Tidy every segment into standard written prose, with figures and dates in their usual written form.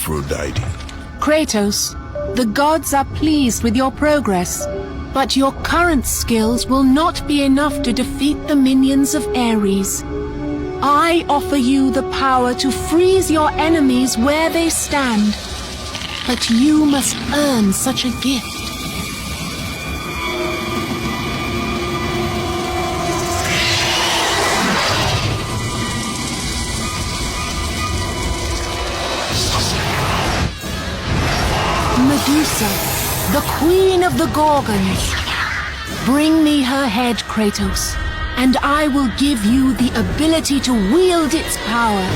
Aphrodite. Kratos, the gods are pleased with your progress, but your current skills will not be enough to defeat the minions of Ares. I offer you the power to freeze your enemies where they stand, but you must earn such a gift. Medusa, the queen of the Gorgons. Bring me her head, Kratos, and I will give you the ability to wield its power.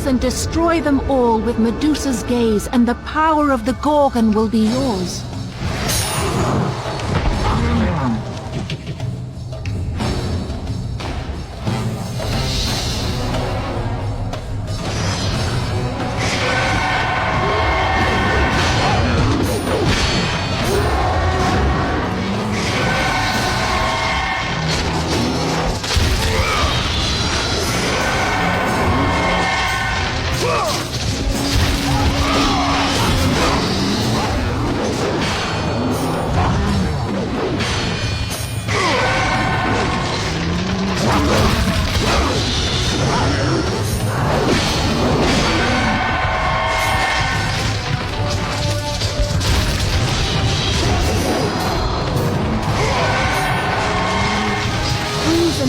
And destroy them all with Medusa's gaze, and the power of the Gorgon will be yours.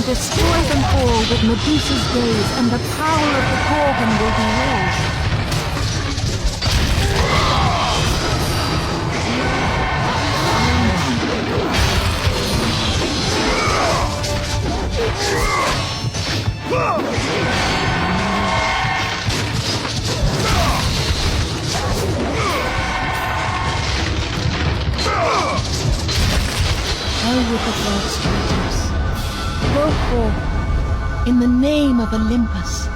Destroy them all with Medusa's gaze, and the power of the Gorgon will be yours. Go with the gods, Kratos. Go forth in the name of Olympus.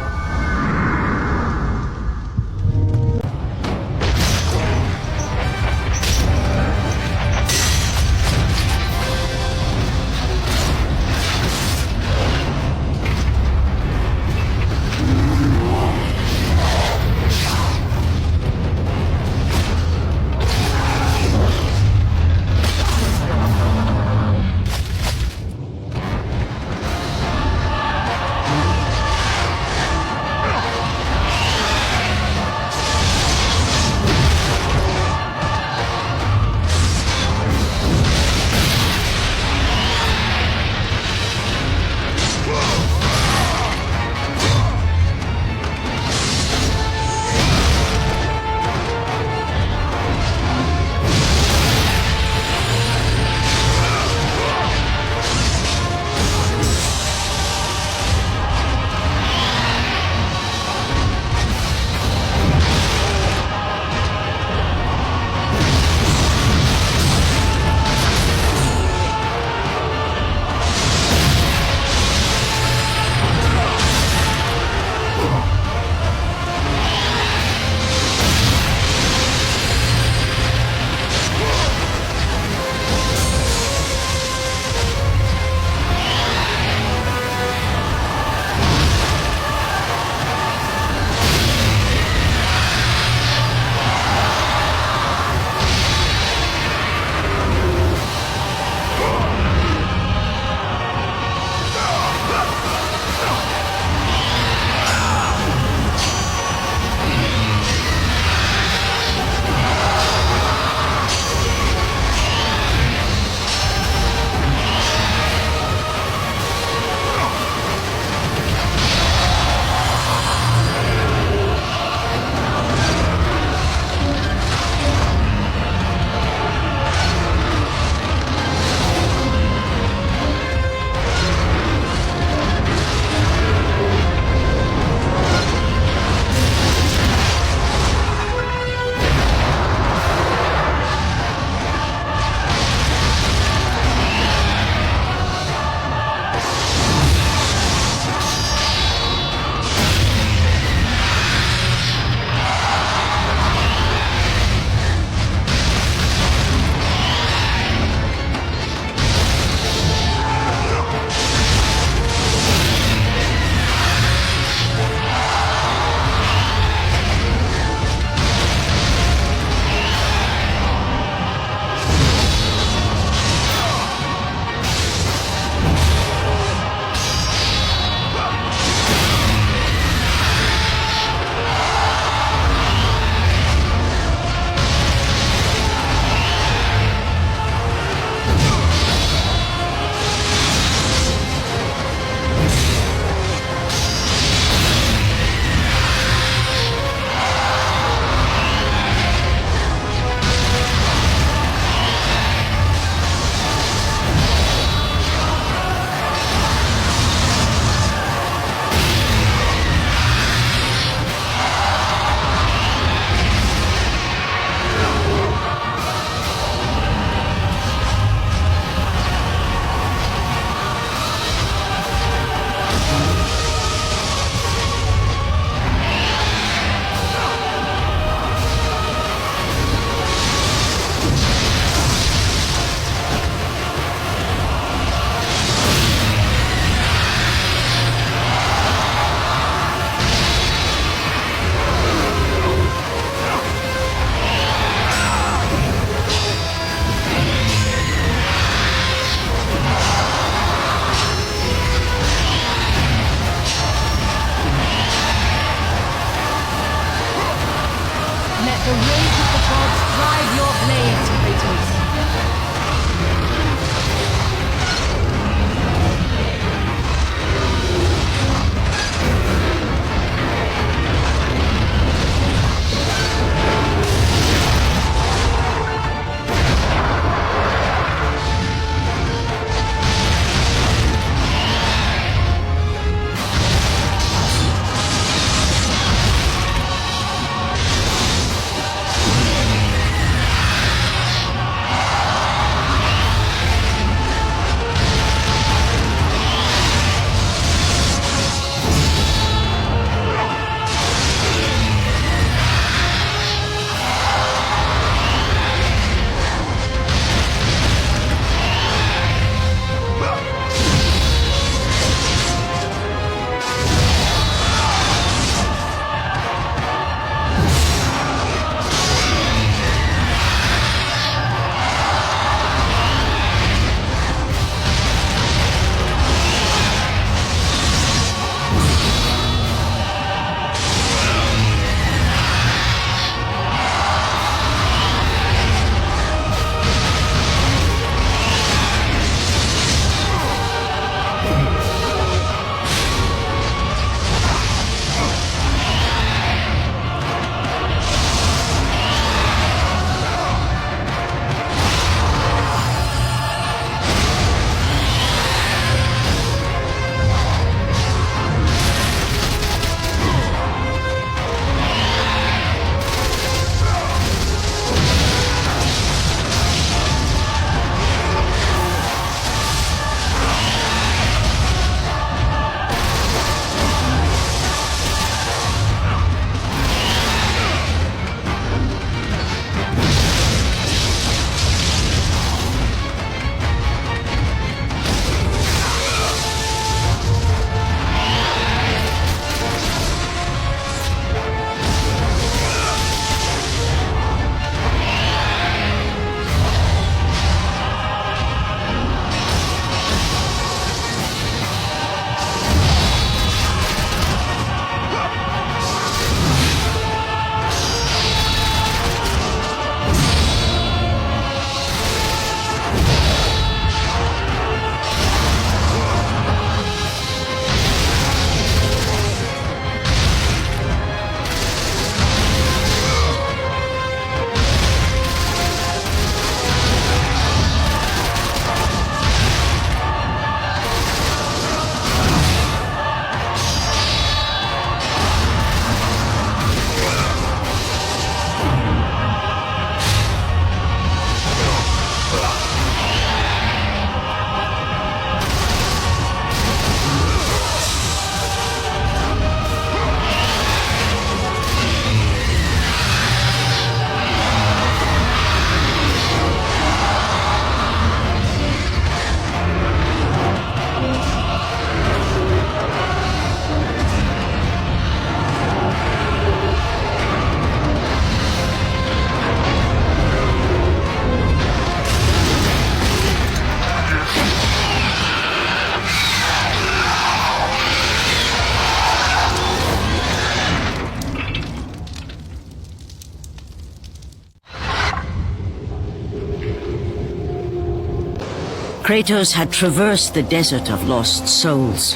Kratos had traversed the desert of lost souls,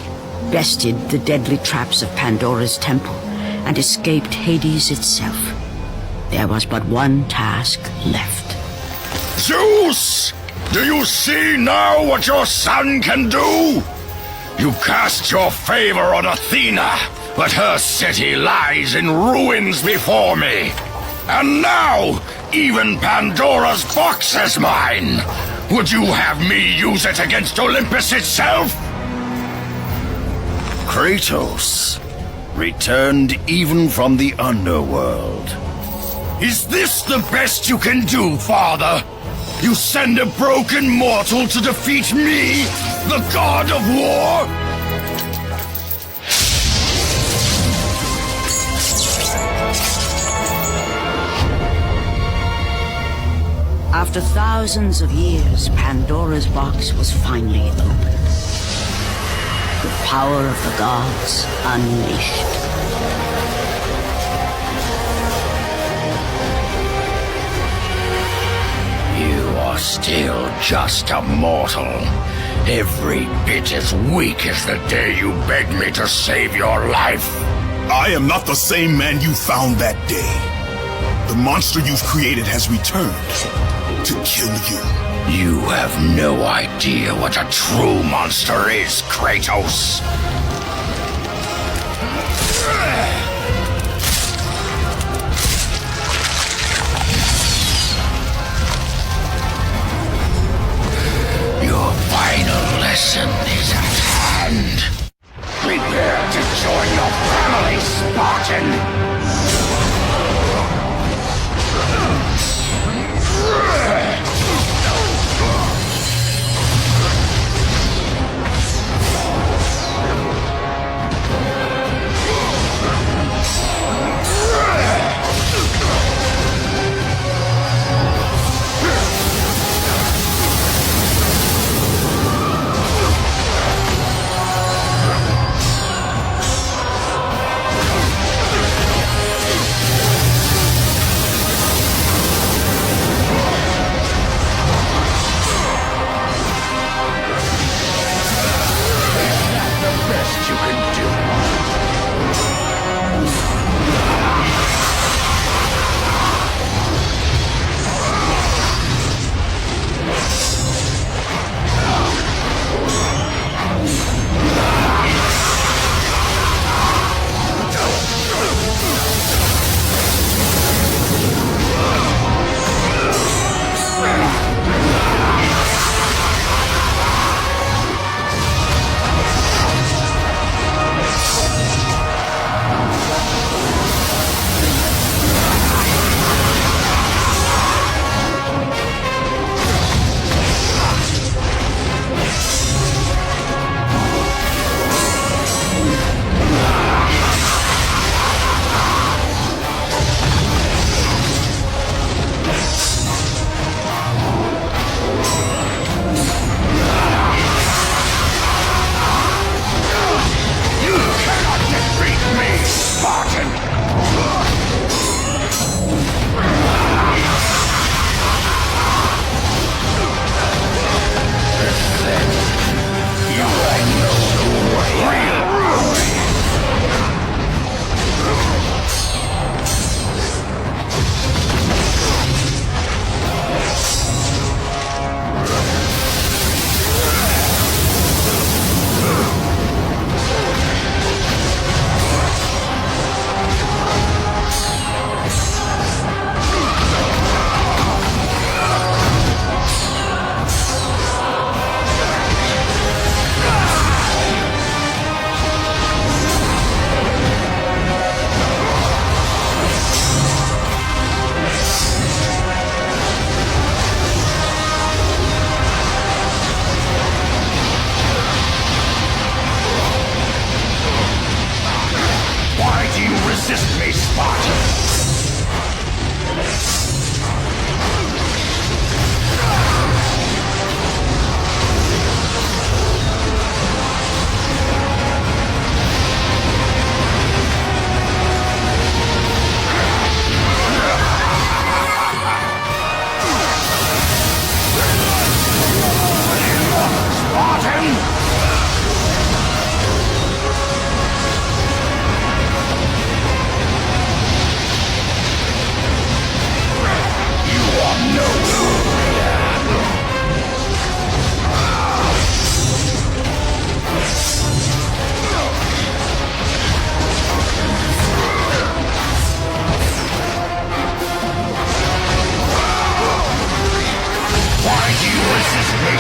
bested the deadly traps of Pandora's temple, and escaped Hades itself. There was but one task left. Zeus! Do you see now what your son can do? You cast your favor on Athena, but her city lies in ruins before me. And now, even Pandora's box is mine. Would you have me use it against Olympus itself? Kratos, returned even from the underworld. Is this the best you can do, Father? You send a broken mortal to defeat me, the god of war? After thousands of years, Pandora's box was finally opened. The power of the gods unleashed. You are still just a mortal. Every bit as weak as the day you begged me to save your life. I am not the same man you found that day. The monster you've created has returned to kill you. You have no idea what a true monster is, Kratos. Your final lesson is at hand. Prepare to join your family, Spartan!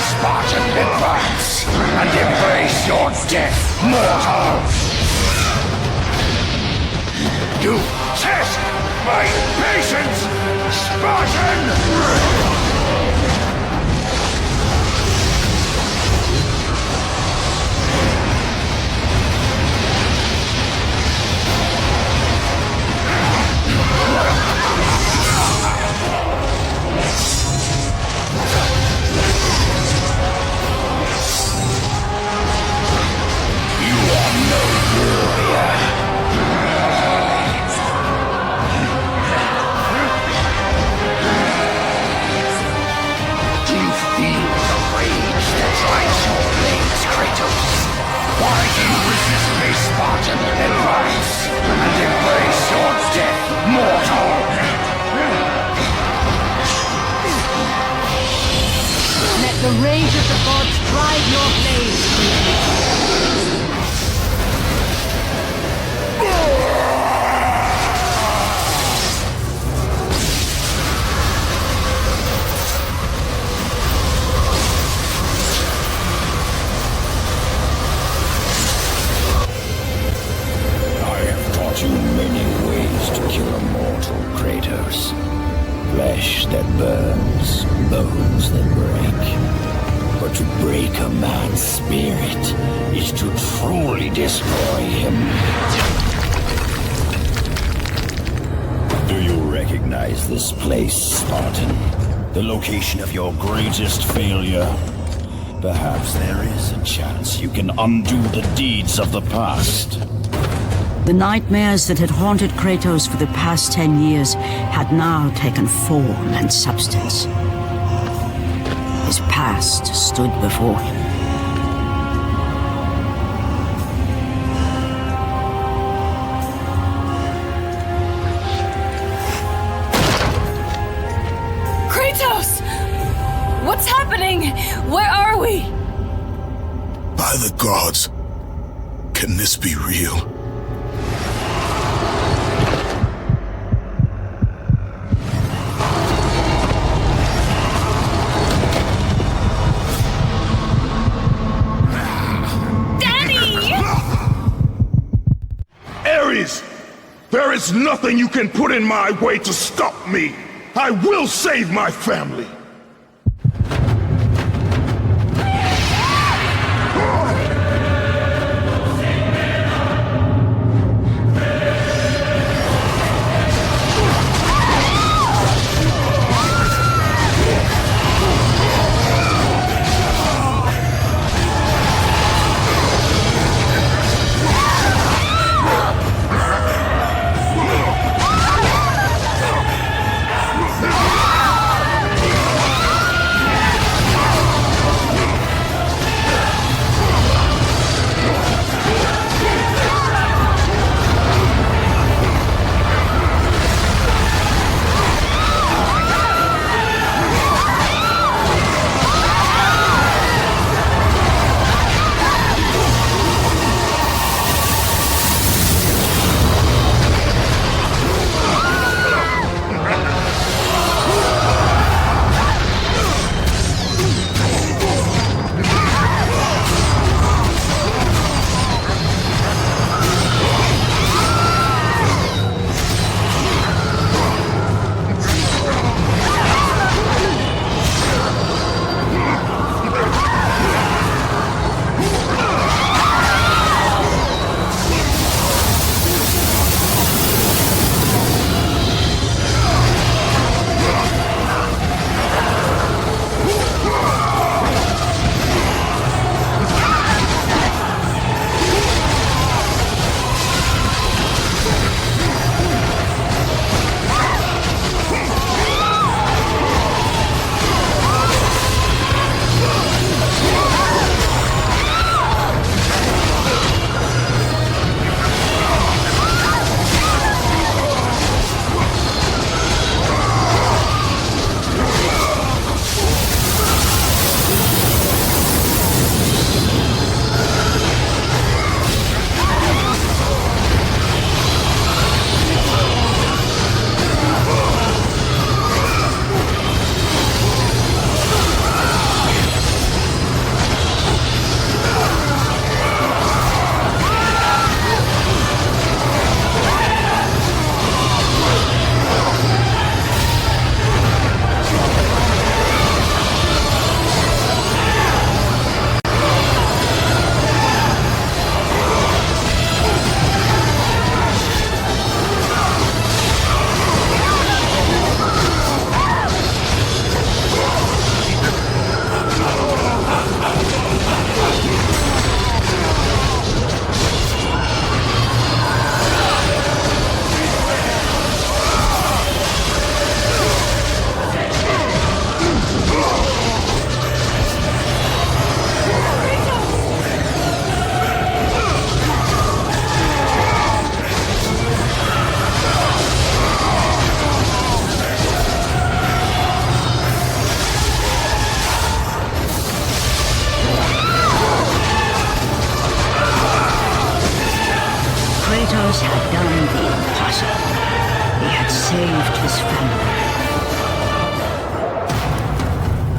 Spartan, advance, and embrace your death, mortal! You test my patience, Spartan! Kratos, why do you resist me, Spartan? Advance, and embrace your death, mortal! Let the rage of the gods drive your blades. You many ways to kill a mortal, Kratos. Flesh that burns, bones that break. But to break a man's spirit is to truly destroy him. Do you recognize this place, Spartan? The location of your greatest failure? Perhaps there is a chance you can undo the deeds of the past. The nightmares that had haunted Kratos for the past 10 years had now taken form and substance. His past stood before him. Kratos! What's happening? Where are we? By the gods, can this be real? There is nothing you can put in my way to stop me. I will save my family.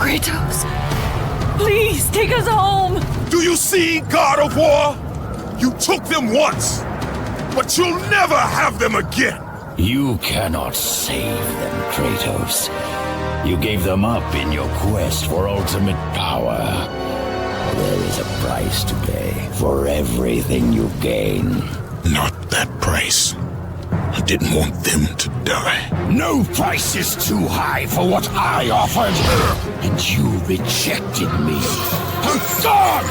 Kratos, please take us home! Do you see, God of War? You took them once, but you'll never have them again. You cannot save them, Kratos. You gave them up in your quest for ultimate power. There is a price to pay for everything you gain. Not that price. I didn't want them to die. No price is too high for what I offered. And you rejected me. A god!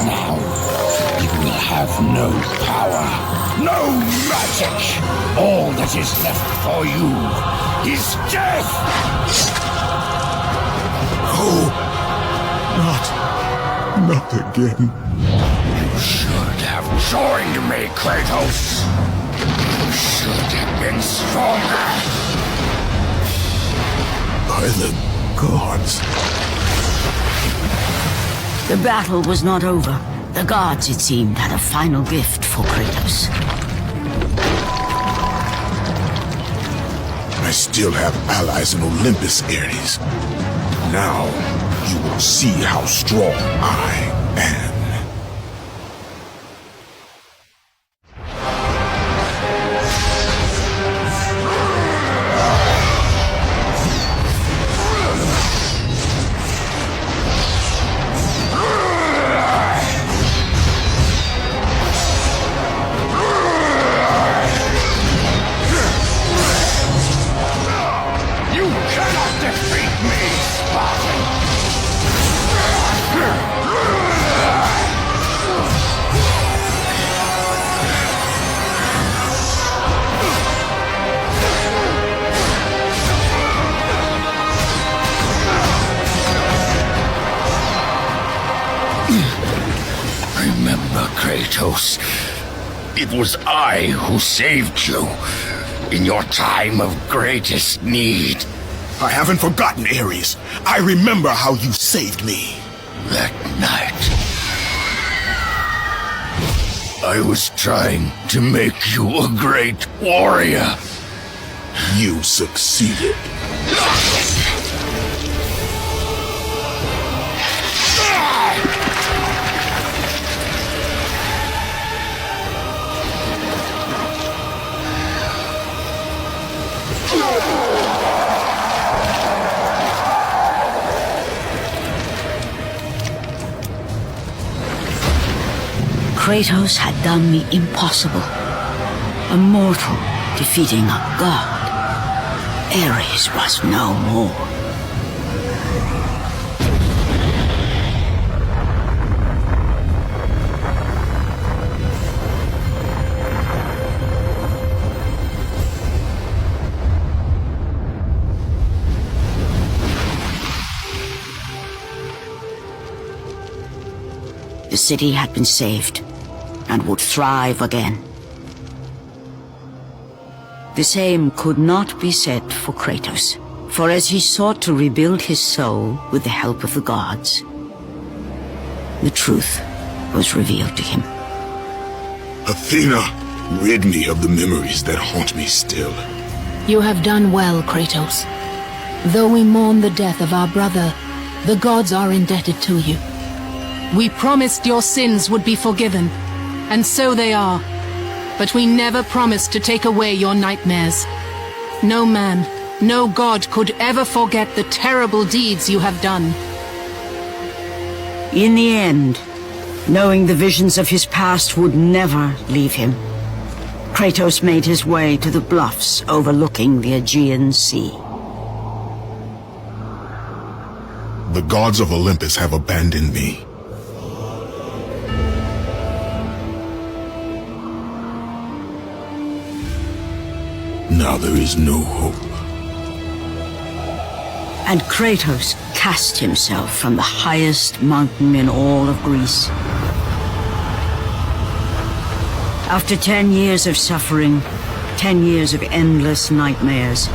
Now, you will have no power, no magic. All that is left for you is death! Oh, not again. You should have joined me, Kratos. You should have been stronger. By the gods. The battle was not over. The gods, it seemed, had a final gift for Kratos. I still have allies in Olympus, Ares. Now, you will see how strong I am. You cannot defeat me, Spartan! Remember, Kratos, it was I who saved you in your time of greatest need. I haven't forgotten, Ares. I remember how you saved me. That night, I was trying to make you a great warrior. You succeeded. Kratos had done the impossible. A mortal defeating a god. Ares was no more. The city had been saved and would thrive again. The same could not be said for Kratos, for as he sought to rebuild his soul with the help of the gods, the truth was revealed to him. Athena, rid me of the memories that haunt me still. You have done well, Kratos. Though we mourn the death of our brother, the gods are indebted to you. We promised your sins would be forgiven, and so they are. But we never promised to take away your nightmares. No man, no god could ever forget the terrible deeds you have done. In the end, knowing the visions of his past would never leave him, Kratos made his way to the bluffs overlooking the Aegean Sea. The gods of Olympus have abandoned me. Now there is no hope. And Kratos cast himself from the highest mountain in all of Greece. After 10 years of suffering, 10 years of endless nightmares,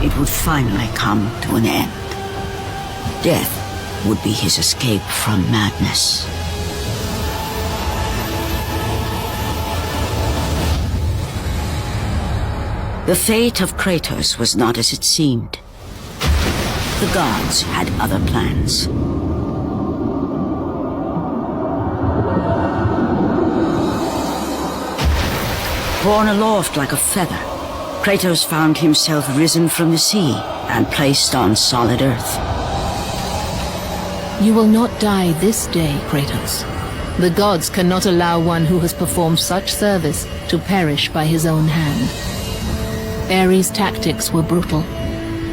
it would finally come to an end. Death would be his escape from madness. The fate of Kratos was not as it seemed. The gods had other plans. Borne aloft like a feather, Kratos found himself risen from the sea and placed on solid earth. You will not die this day, Kratos. The gods cannot allow one who has performed such service to perish by his own hand. Ares' tactics were brutal.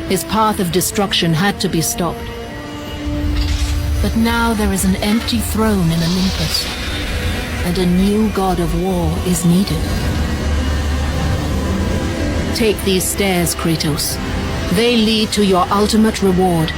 His path of destruction had to be stopped. But now there is an empty throne in Olympus, and a new god of war is needed. Take these stairs, Kratos. They lead to your ultimate reward.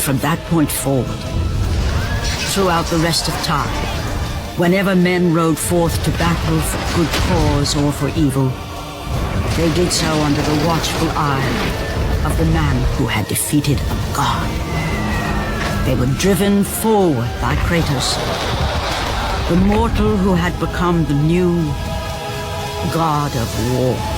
From that point forward, throughout the rest of time, whenever men rode forth to battle for good cause or for evil, they did so under the watchful eye of the man who had defeated a god. They were driven forward by Kratos, the mortal who had become the new god of war.